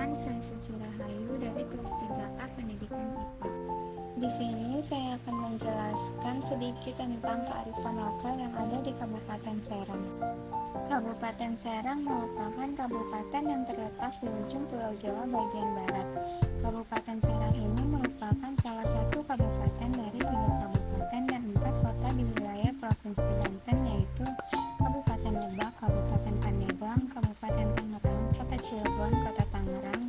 Perkenalkan, saya Suci Rahayu dari kelas 3A Pendidikan IPA. Di sini saya akan menjelaskan sedikit tentang kearifan lokal yang ada di Kabupaten Serang. Kabupaten Serang merupakan kabupaten yang terletak di ujung Pulau Jawa bagian barat. Kabupaten Serang ini merupakan salah satu kabupaten dari 3 kabupaten dan 4 kota di wilayah Provinsi Banten, yaitu Kabupaten Lebak, Kabupaten Pandeglang, Kabupaten Tangerang, Kota Cilegon, Kota Tangerang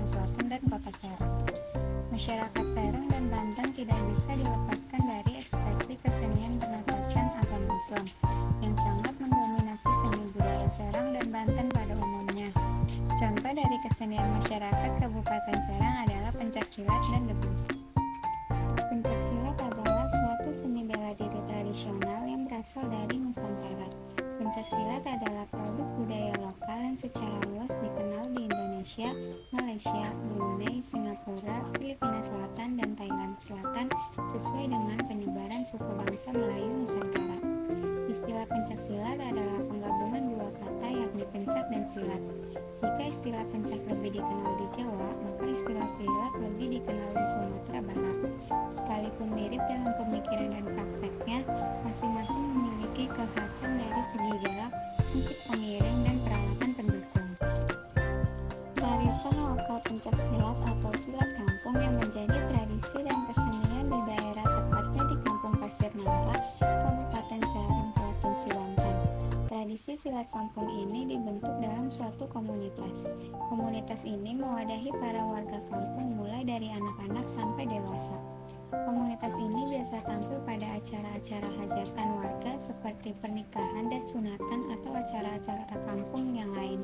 Selatan, dan Kota Serang. Masyarakat Serang dan Banten tidak bisa dilepaskan dari ekspresi kesenian bernafaskan agama Islam yang sangat mendominasi seni budaya Serang dan Banten pada umumnya. Contoh dari kesenian masyarakat Kabupaten Serang adalah pencaksilat dan debus. Pencaksilat adalah suatu seni bela diri tradisional yang berasal dari Nusantara. Pencaksilat adalah produk budaya lokal yang secara luas dikenal di Indonesia, Malaysia, Brunei, Singapura, Filipina Selatan, dan Thailand Selatan sesuai dengan penyebaran suku bangsa Melayu Nusantara. Istilah pencaksilat adalah penggabungan dua kata yakni pencak dan silat. Jika istilah pencak lebih dikenal di Jawa, maka istilah silat lebih dikenal di Sumatera Barat. Sekalipun mirip dalam pemikiran dan prakteknya, masing-masing memiliki kekhasan dari segi gerak, musik pengiring, dan peralatan pendukung. Kearifan lokal pencaksilat atau silat kampung yang menjadi tradisi dan kesenian di daerah tepatnya di Kampung Pasir Nangka, Kabupaten Serang, Provinsi Banten. Tradisi silat kampung ini dibentuk dalam suatu komunitas. Komunitas ini mewadahi para warga kampung mulai dari anak-anak sampai dewasa. Komunitas ini biasa tampil pada acara-acara hajatan warga seperti pernikahan dan sunatan atau acara-acara kampung yang lain.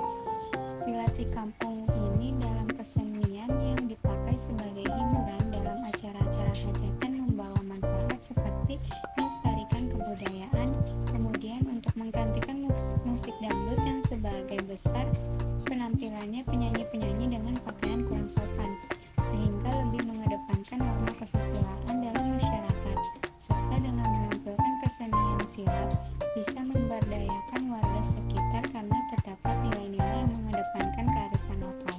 Silat di kampung ini dalam kesenian yang dipakai sebagai hiburan dalam acara-acara hajatan membawa manfaat seperti melestarikan kebudayaan, kemudian untuk menggantikan musik dangdut yang sebagai besar penampilannya penyanyi-penyanyi dengan pakaian kurang sopan, sehingga lebih mengedepankan norma kesusilaan dalam masyarakat, serta dengan menampilkan kesenian silat bisa memberdayakan warga sekitar karena terdapat nilai-nilai yang mengedepankan kearifan lokal.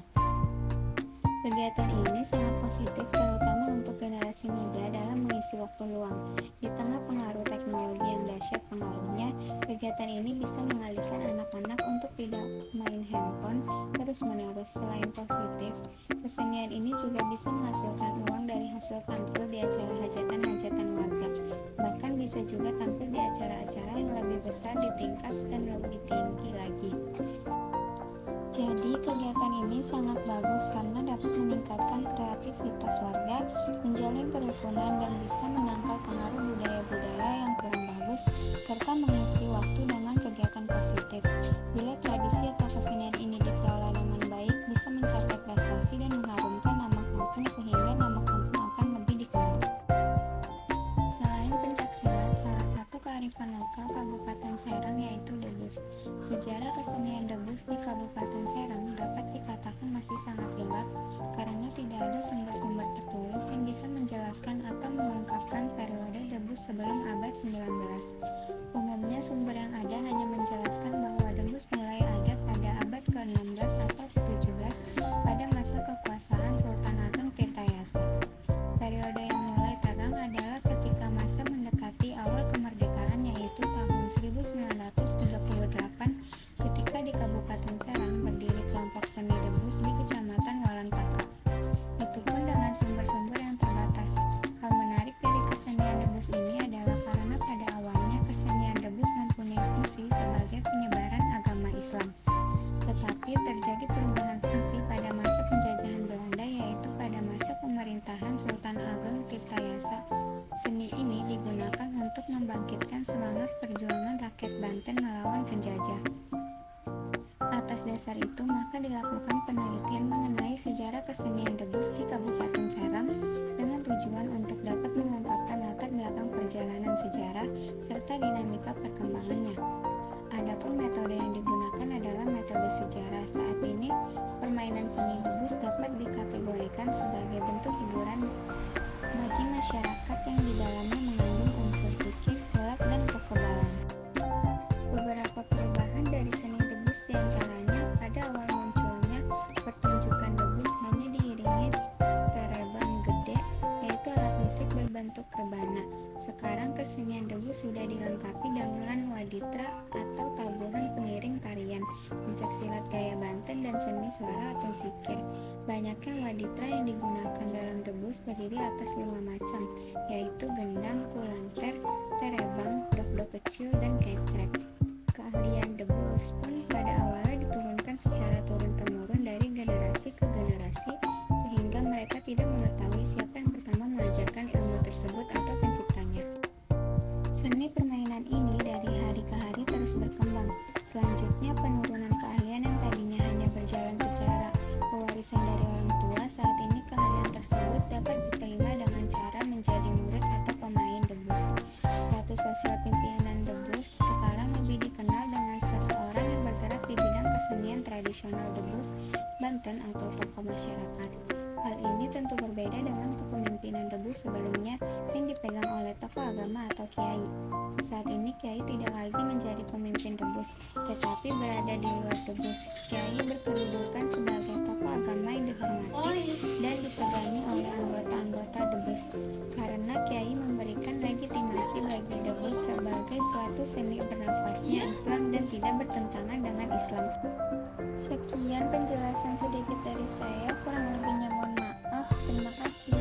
Kegiatan ini sangat positif terutama untuk generasi muda dalam mengisi waktu luang. Di tengah pengaruh teknologi yang dahsyat pengaruhnya, kegiatan ini bisa mengalihkan anak-anak untuk tidak main handphone terus-menerus. Selain positif, kesenian ini juga bisa menghasilkan uang dari hasil tampil di acara hajatan-hajatan warga. Bahkan bisa juga tampil di acara-acara yang lebih besar di tingkat dan lebih tinggi lagi. Jadi kegiatan ini sangat bagus karena dapat meningkatkan kreativitas warga, menjalin kerukunan, dan bisa menangkal pengaruh budaya-budaya yang kurang bagus, serta mengisi waktu dengan kegiatan positif. Bila tradisi atau kesenian ini dikelola dengan baik, bisa mencapai prestasi dan mengharumkan nama kampung sehingga nama kampung akan lebih dikenal. Selain pencaksilat, salah satu kearifan lokal Kabupaten Serang yaitu debus. Sejarah kesenian debus di Kabupaten Serang dapat dikatakan masih sangat gelap karena tidak ada sumber-sumber tertulis yang bisa menjelaskan atau mengungkapkan periode debus sebelum abad 19. Umumnya sumber yang ada hanya menjelaskan bahwa debus mulai ada pada abad ke-16 atau ke-17 pada masa kekuasaan Sultan Ageng Tirtayasa. Periode yang mulai terang adalah ketika masa mendekati awal kemerdekaan yaitu tahun 1938 ketika di Kabupaten Serang berdiri kelompok seni debus di Kecamatan Walantaka. Itu pun dengan sumber-sumber yang terbatas. Hal menarik dari kesenian debus ini adalah karena pada awalnya kesenian debus mempunyai fungsi sebagai penyebaran agama Islam. Tetapi terjadi perubahan fungsi pada masa penjajahan Belanda yaitu pada masa pemerintahan Sultan Ageng Tirtayasa. Seni ini digunakan untuk membangkitkan semangat perjuangan rakyat Banten melawan penjajah. Atas dasar itu, maka dilakukan penelitian mengenai sejarah kesenian debus di Kabupaten Serang dengan tujuan untuk dapat mengungkapkan latar belakang perjalanan sejarah serta dinamika perkembangannya. Adapun metode yang digunakan adalah metode sejarah. Saat ini, permainan seni debus dapat dikategorikan sebagai bentuk hiburan bagi masyarakat yang di dalamnya mengandung unsur zikir, silat, dan kekebalan. Beberapa perubahan dari seni debus diantaranya pada awal munculnya pertunjukan debus bentuk rebana. Sekarang kesenian debus sudah dilengkapi dengan waditra atau taburan pengiring tarian, pencaksilat gaya Banten, dan seni suara atau zikir. Banyaknya waditra yang digunakan dalam debus terdiri atas 5 macam, yaitu gendang, kulanter, terebang, dok-dok kecil, dan kecrek. Keahlian debus pun pada awalnya diturunkan secara turun-temurun dari generasi ke generasi, sehingga mereka tidak mengetahui siapa yang pertama mengajarkan ilmu tersebut atau penciptanya. Seni permainan ini dari hari ke hari terus berkembang. Selanjutnya, penurunan keahlian yang tadinya hanya berjalan secara pewarisan dari orang tua, saat ini keahlian tersebut dapat diterima dengan cara menjadi murid atau pemain debus. Status sosial pimpinan debus sekarang lebih dikenal dengan seseorang yang bergerak di bidang kesenian tradisional debus Banten atau tokoh masyarakat. Hal ini tentu berbeda dengan kepemimpinan debus sebelumnya yang dipegang oleh tokoh agama atau kiai. Saat ini kiai tidak lagi menjadi pemimpin debus, tetapi berada di luar debus. Kiai berkedudukan sebagai tokoh agama yang dihormati dan disegani oleh anggota-anggota debus, karena kiai memberikan legitimasi bagi debus sebagai suatu seni bernafasnya Islam dan tidak bertentangan dengan Islam. Sekian penjelasan sedikit dari saya, kurang lebihnya mohon maaf. Terima kasih.